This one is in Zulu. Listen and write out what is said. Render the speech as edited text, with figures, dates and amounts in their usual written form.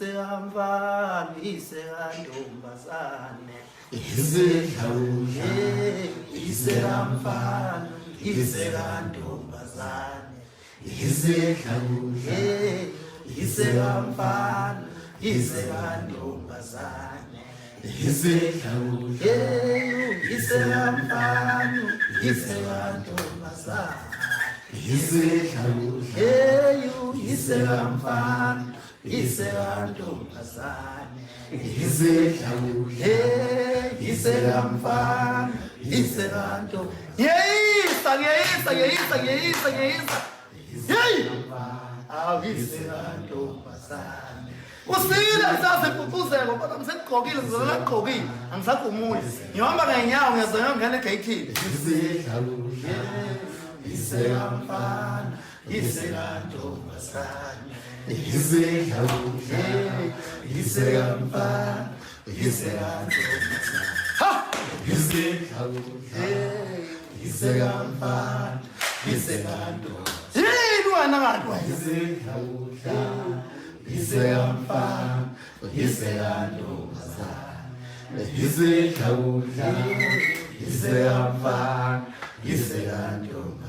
isekamfana isekantombazane isehlawula isekamfana isekantombazane isehlawula isekamfana isekantombazane isehlawula isekamfana isekantombazane isehlawula isekamfana isekantombazane isehlawula isekamfana isekantombazane ngiyayisa yeyi awisekantombazane usile ngisaziphucuzeko kodwa ngisekugqokile ngizolagqokile angisagumuli ngihamba ngeenyawo ngiyazonywa ngene egeyithini isehlawula isekamfana isekantombazane isehlawula isekamfana isekantombazane ha isehlawula isekamfana isekantombazane yini wena ngantwa isehlawula isekamfana isekantombazane isehlawula isekamfana isekantombazane